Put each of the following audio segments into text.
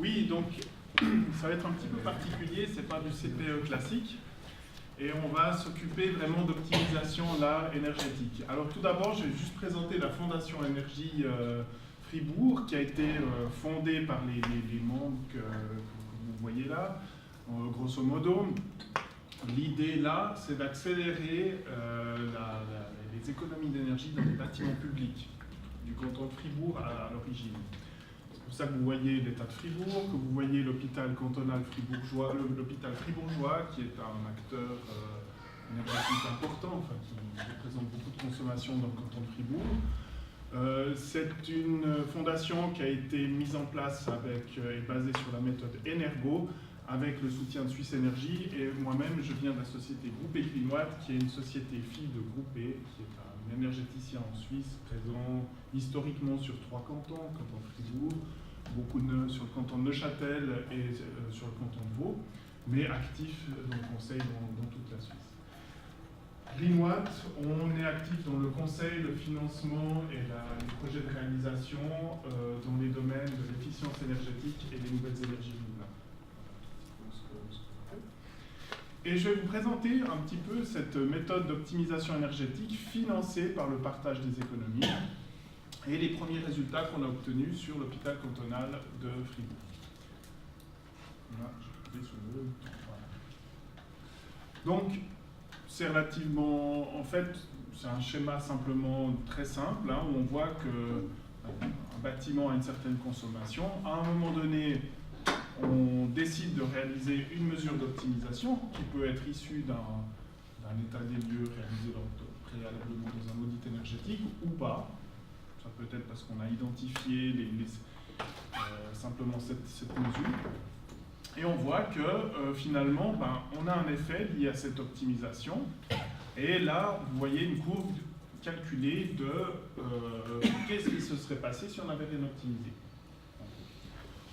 Oui, donc ça va être un petit peu particulier, c'est pas du CPE classique. Et on va s'occuper vraiment d'optimisation là énergétique. Alors tout d'abord, je vais juste présenter la Fondation Énergie Fribourg, qui a été fondée par les membres que vous voyez là. Grosso modo, l'idée là, c'est d'accélérer les économies d'énergie dans les bâtiments publics du canton de Fribourg à l'origine. C'est pour ça que vous voyez l'État de Fribourg, que vous voyez l'hôpital cantonal fribourgeois, l'hôpital fribourgeois, qui est un acteur énergétique important, enfin, qui représente beaucoup de consommation dans le canton de Fribourg. C'est une fondation qui a été mise en place et basée sur la méthode Energo, avec le soutien de Suisse Énergie, et moi-même je viens de la société Groupe Clinoit, qui est une société fille de Groupe qui est un énergéticien en Suisse, présent historiquement sur 3 cantons, canton de Fribourg, beaucoup sur le canton de Neuchâtel et sur le canton de Vaud, mais actif dans le conseil dans toute la Suisse. Clinoit, on est actif dans le conseil, le financement et les projets de réalisation dans les domaines de l'efficience énergétique et des nouvelles énergies renouvelables. Et je vais vous présenter un petit peu cette méthode d'optimisation énergétique financée par le partage des économies et les premiers résultats qu'on a obtenus sur l'hôpital cantonal de Fribourg. Là, je vais sur le... voilà. Donc, c'est relativement... En fait, c'est un schéma simplement très simple, hein, où on voit qu'un bâtiment a une certaine consommation. À un moment donné, on décide de réaliser une mesure d'optimisation qui peut être issue d'un état des lieux réalisé préalablement dans un audit énergétique ou pas. Ça peut être parce qu'on a identifié simplement cette mesure. Et on voit que finalement, on a un effet lié à cette optimisation. Et là, vous voyez une courbe calculée de qu'est-ce qui se serait passé si on avait rien optimisé.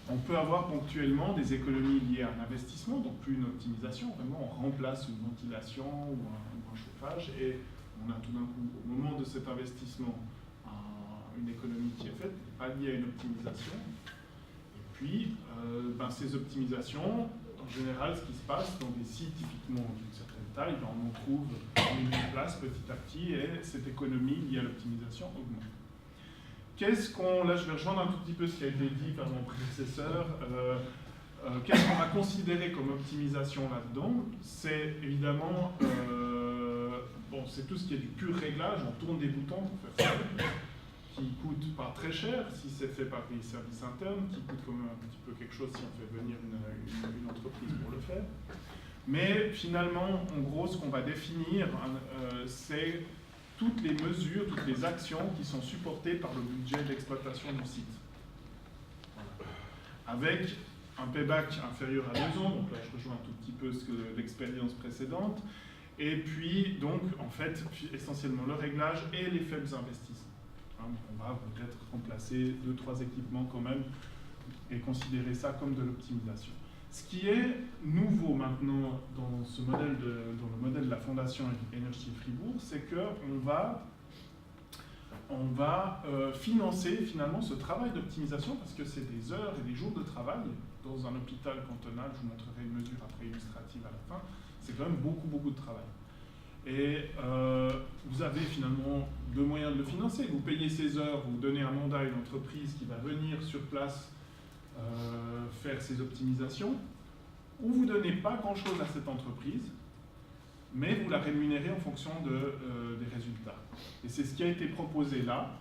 On peut avoir ponctuellement des économies liées à un investissement, donc plus une optimisation, vraiment on remplace une ventilation ou un chauffage et on a tout d'un coup, au moment de cet investissement, une économie qui est faite, pas liée à une optimisation. Et puis, ces optimisations, en général, ce qui se passe dans des sites typiquement d'une certaine taille, on en trouve mis en place petit à petit et cette économie liée à l'optimisation augmente. Là je vais rejoindre un tout petit peu ce qui a été dit par mon prédécesseur. Qu'est-ce qu'on va considérer comme optimisation là-dedans? C'est évidemment, c'est tout ce qui est du pur réglage, on tourne des boutons pour faire ça, qui coûte pas très cher si c'est fait par les services internes, qui coûte quand même un petit peu quelque chose si on fait venir une entreprise pour le faire. Mais finalement, en gros, ce qu'on va définir, c'est toutes les mesures, toutes les actions qui sont supportées par le budget d'exploitation du site. Avec un payback inférieur à 2 ans, donc là je rejoins un tout petit peu l'expérience précédente, et puis donc en fait essentiellement le réglage et les faibles investissements. On va peut-être remplacer 2-3 équipements quand même et considérer ça comme de l'optimisation. Ce qui est nouveau maintenant dans le modèle de la Fondation Énergie Fribourg, c'est qu'on va financer finalement ce travail d'optimisation parce que c'est des heures et des jours de travail dans un hôpital cantonal. Je vous montrerai une mesure après illustrative à la fin. C'est quand même beaucoup de travail. Et vous avez finalement 2 moyens de le financer. Vous payez ces heures, vous donnez un mandat à une entreprise qui va venir sur place faire ces optimisations, ou vous ne donnez pas grand-chose à cette entreprise, mais vous la rémunérez en fonction des résultats. Et c'est ce qui a été proposé là.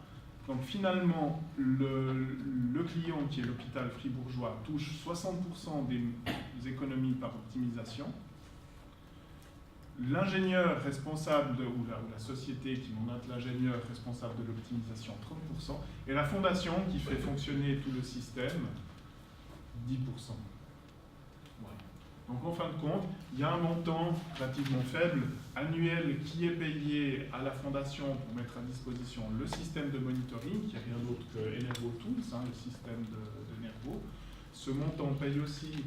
Donc finalement, le client, qui est l'hôpital fribourgeois, touche 60% des économies par optimisation. L'ingénieur responsable, ou la société qui mandate l'ingénieur responsable de l'optimisation, 30%, et la fondation qui fait fonctionner tout le système, 10%. Voilà. Donc en fin de compte, il y a un montant relativement faible, annuel, qui est payé à la fondation pour mettre à disposition le système de monitoring, qui n'est rien d'autre que Energo Tools, le système d'Energo. Ce montant paye aussi,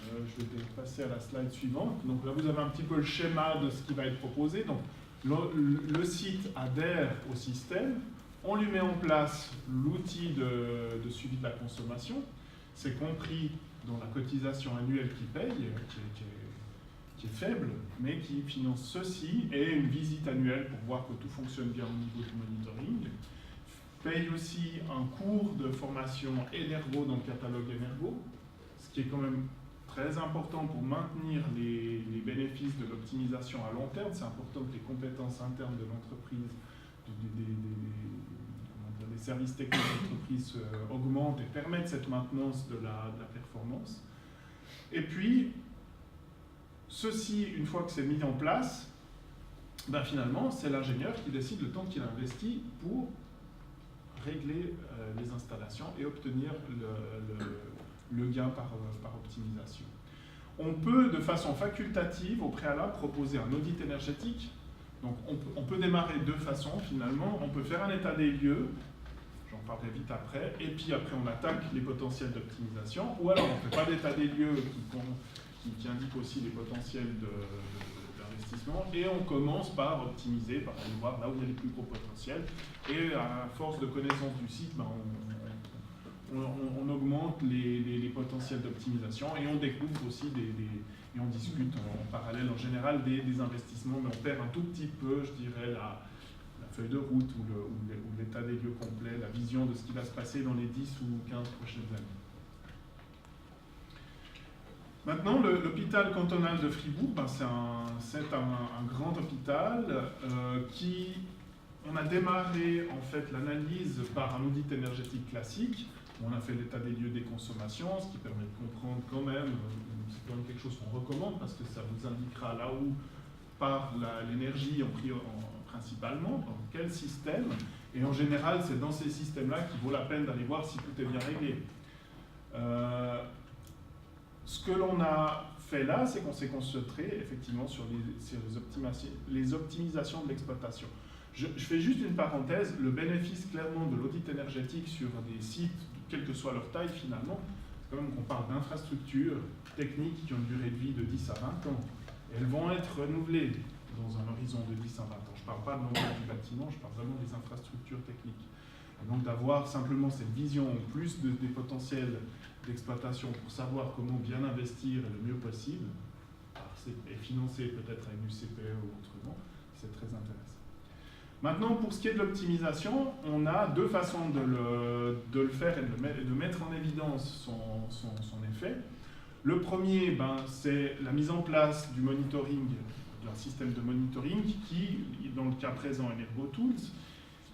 je vais passer à la slide suivante, donc là vous avez un petit peu le schéma de ce qui va être proposé. Donc le site adhère au système, on lui met en place l'outil de suivi de la consommation. C'est compris dont la cotisation annuelle qui paye, qui est faible, mais qui finance ceci, et une visite annuelle pour voir que tout fonctionne bien au niveau du monitoring. Paye aussi un cours de formation Energo dans le catalogue Energo, ce qui est quand même très important pour maintenir les bénéfices de l'optimisation à long terme. C'est important que les compétences internes de l'entreprise, des services techniques de l'entreprise augmentent et permettent cette maintenance de la performance. Et puis, ceci, une fois que c'est mis en place, ben finalement, c'est l'ingénieur qui décide le temps qu'il investit pour régler les installations et obtenir le gain par optimisation. On peut, de façon facultative, au préalable, proposer un audit énergétique. Donc, on peut démarrer de deux façons, finalement. On peut faire un état des lieux, j'en parlerai vite après, et puis après, on attaque les potentiels d'optimisation, ou alors on ne fait pas d'état des lieux qui indique aussi les potentiels d'investissement, et on commence par optimiser, par aller voir là où il y a les plus gros potentiels, et à force de connaissance du site, ben, on augmente les potentiels d'optimisation, et on découvre aussi et on discute en parallèle en général des investissements, mais on perd un tout petit peu, je dirais, la feuille de route ou l'état des lieux complet, la vision de ce qui va se passer dans les 10 ou 15 prochaines années. Maintenant, l'hôpital cantonal de Fribourg, ben c'est un grand hôpital qui, on a démarré en fait l'analyse par un audit énergétique classique. On a fait l'état des lieux des consommations, ce qui permet de comprendre quand même, c'est quand même quelque chose qu'on recommande parce que ça vous indiquera là où part l'énergie principalement, dans quel système, et en général c'est dans ces systèmes-là qu'il vaut la peine d'aller voir si tout est bien réglé. Ce que l'on a fait là, c'est qu'on s'est concentré effectivement sur les optimisations de l'exploitation. Je fais juste une parenthèse, le bénéfice clairement de l'audit énergétique sur des sites, quelle que soit leur taille finalement, c'est quand même qu'on parle d'infrastructures techniques qui ont une durée de vie de 10 à 20 ans. Et elles vont être renouvelées dans un horizon de 10 à 20 ans. Je ne parle pas de l'ensemble du bâtiment, je parle vraiment des infrastructures techniques. Et donc d'avoir simplement cette vision en plus des potentiels d'exploitation pour savoir comment bien investir le mieux possible, et financer peut-être avec du CPE ou autrement, c'est très intéressant. Maintenant, pour ce qui est de l'optimisation, on a deux façons de le faire et de mettre en évidence son effet. Le premier, ben, c'est la mise en place du monitoring, d'un système de monitoring qui, dans le cas présent, EnergoTools,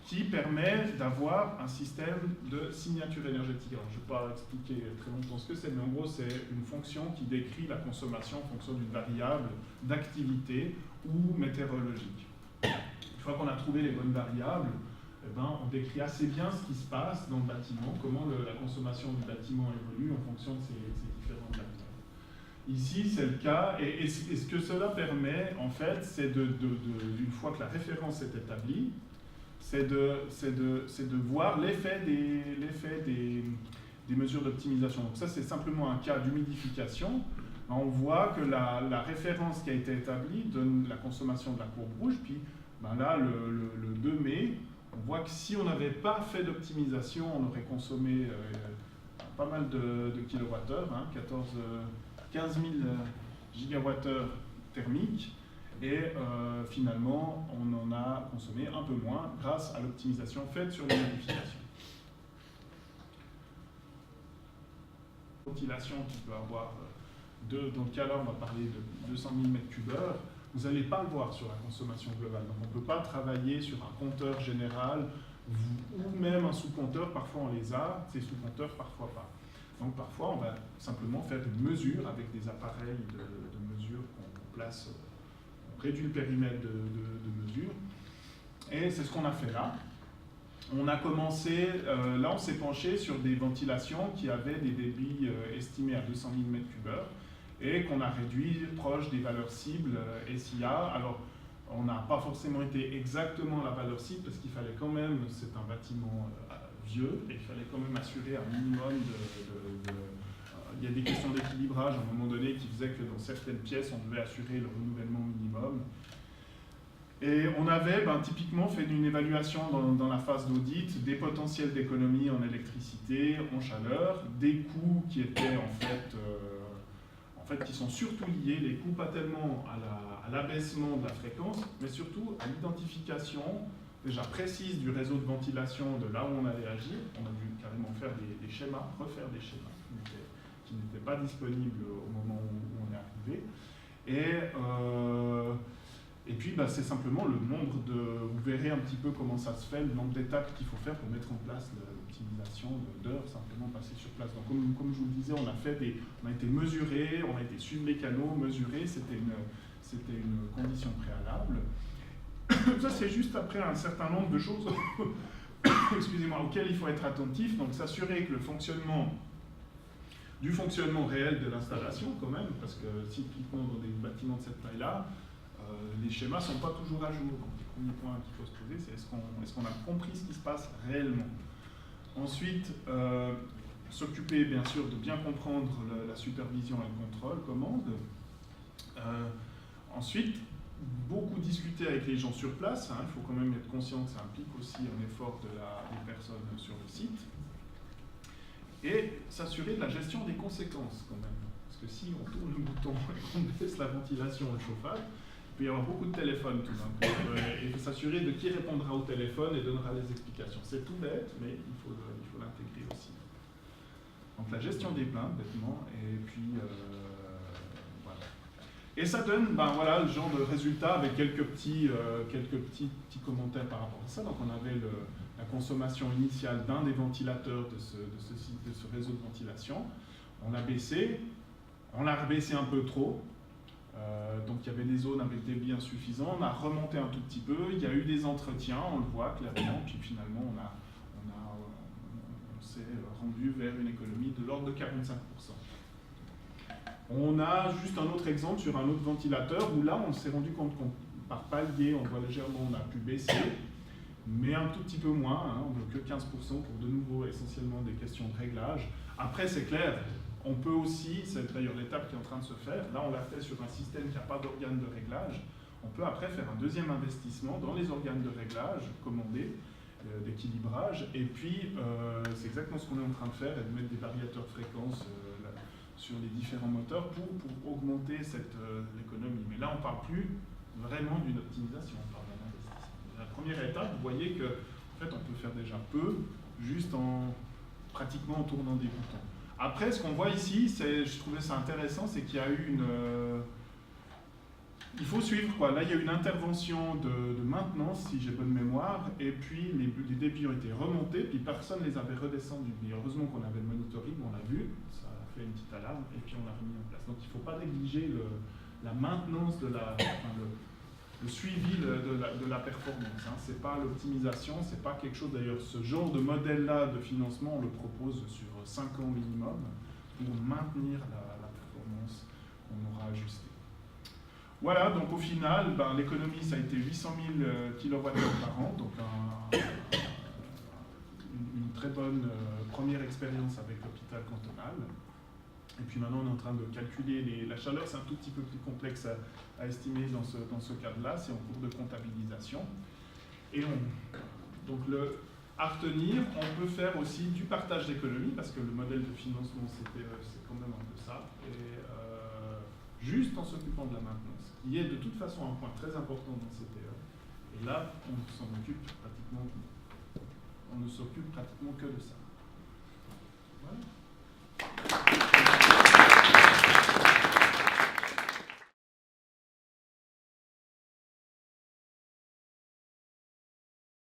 qui permet d'avoir un système de signature énergétique. Alors, je ne vais pas expliquer très longtemps ce que c'est, mais en gros, c'est une fonction qui décrit la consommation en fonction d'une variable d'activité ou météorologique. Une fois qu'on a trouvé les bonnes variables, eh ben, on décrit assez bien ce qui se passe dans le bâtiment, comment la consommation du bâtiment évolue en fonction de ces différentes variables. Ici, c'est le cas, et ce que cela permet, en fait, c'est une fois que la référence est établie, c'est de voir l'effet des mesures d'optimisation. Donc ça, c'est simplement un cas d'humidification. On voit que la référence qui a été établie donne la consommation de la courbe rouge, puis ben là, le 2 mai, on voit que si on n'avait pas fait d'optimisation, on aurait consommé pas mal de kilowattheures, 15 000 gigawattheures thermiques, et finalement, on en a consommé un peu moins grâce à l'optimisation faite sur les modifications. Ventilation qui peut avoir, dans le cas là, on va parler de 200 000 m3, vous n'allez pas le voir sur la consommation globale. Donc on ne peut pas travailler sur un compteur général ou même un sous-compteur, parfois on les a, ces sous-compteurs, parfois pas. Donc parfois on va simplement faire une mesure avec des appareils de mesure qu'on place, on réduit le périmètre de mesure, et c'est ce qu'on a fait là. On a commencé, là on s'est penché sur des ventilations qui avaient des débits estimés à 200 000 m3 et qu'on a réduit proche des valeurs cibles SIA. Alors on n'a pas forcément été exactement à la valeur cible parce qu'il fallait quand même, c'est un bâtiment vieux, et il fallait quand même assurer un minimum il y a des questions d'équilibrage à un moment donné qui faisaient que dans certaines pièces on devait assurer le renouvellement minimum. Et on avait typiquement fait une évaluation dans la phase d'audit des potentiels d'économie en électricité, en chaleur, des coûts qui étaient en fait qui sont surtout liés, les coûts pas tellement à l'abaissement de la fréquence, mais surtout à l'identification déjà précise du réseau de ventilation de là où on allait agir. On a dû carrément faire des schémas, refaire des schémas qui n'étaient pas disponibles au moment où on est arrivé. Et puis, c'est simplement le nombre de... Vous verrez un petit peu comment ça se fait, le nombre d'étapes qu'il faut faire pour mettre en place l'optimisation d'heures simplement passées sur place. Donc, comme je vous le disais, on a été mesuré, on a été suivre les canaux, mesurer, c'était une condition préalable. Ça, c'est juste après un certain nombre de choses excusez-moi, auxquelles il faut être attentif. Donc, s'assurer que le fonctionnement réel de l'installation, quand même, parce que typiquement dans des bâtiments de cette taille-là, les schémas ne sont pas toujours à jour. Donc, le premier point qu'il faut se poser, c'est est-ce qu'on a compris ce qui se passe réellement. Ensuite, s'occuper, bien sûr, de bien comprendre la supervision et le contrôle, commande. Ensuite, beaucoup discuter avec les gens sur place. Il faut quand même être conscient que ça implique aussi un effort des personnes sur le site. Et s'assurer de la gestion des conséquences, quand même. Parce que si on tourne le bouton et qu'on baisse la ventilation ou le chauffage, il peut y avoir beaucoup de téléphones tout d'un coup. Et il faut s'assurer de qui répondra au téléphone et donnera les explications. C'est tout bête, mais il faut l'intégrer aussi. Donc la gestion des plaintes, bêtement, et puis voilà. Et ça donne le genre de résultat avec quelques petits commentaires par rapport à ça. Donc on avait la consommation initiale d'un des ventilateurs de ce réseau de ventilation. On l'a baissé, on l'a rebaissé un peu trop. Donc il y avait des zones avec débit insuffisant, on a remonté un tout petit peu, il y a eu des entretiens, on le voit clairement, puis finalement on s'est rendu vers une économie de l'ordre de 45%. On a juste un autre exemple sur un autre ventilateur où là on s'est rendu compte qu'on par palier, on voit légèrement, on a pu baisser, mais un tout petit peu moins, on ne veut que 15% pour de nouveau essentiellement des questions de réglage. Après c'est clair, on peut aussi, c'est d'ailleurs l'étape qui est en train de se faire, là on l'a fait sur un système qui n'a pas d'organes de réglage, on peut après faire un deuxième investissement dans les organes de réglage commandés, d'équilibrage, et puis c'est exactement ce qu'on est en train de faire, et de mettre des variateurs de fréquence sur les différents moteurs pour augmenter l'économie. Mais là on ne parle plus vraiment d'une optimisation, on parle d'un investissement. La première étape, vous voyez que en fait, on peut faire déjà peu, juste pratiquement en tournant des boutons. Après, ce qu'on voit ici, je trouvais ça intéressant, c'est qu'il y a eu il faut suivre, quoi. Là, il y a eu une intervention de maintenance, si j'ai bonne mémoire, et puis les débits ont été remontés, puis personne ne les avait redescendus. Mais heureusement qu'on avait le monitoring, on l'a vu, ça a fait une petite alarme, et puis on l'a remis en place. Donc il ne faut pas négliger la maintenance le suivi de la performance. C'est pas l'optimisation, c'est pas quelque chose, d'ailleurs, ce genre de modèle-là de financement, on le propose sur 5 ans minimum pour maintenir la performance qu'on aura ajustée. Voilà, donc au final, l'économie, ça a été 800 000 kWh par an, donc une très bonne première expérience avec l'hôpital cantonal. Et puis maintenant, on est en train de calculer la chaleur, c'est un tout petit peu plus complexe à estimer dans ce cadre-là, c'est en cours de comptabilisation. Et donc à retenir, on peut faire aussi du partage d'économie, parce que le modèle de financement, c'est quand même un peu ça, et juste en s'occupant de la maintenance, qui est de toute façon un point très important dans CTE. Et là, on ne s'occupe pratiquement que de ça.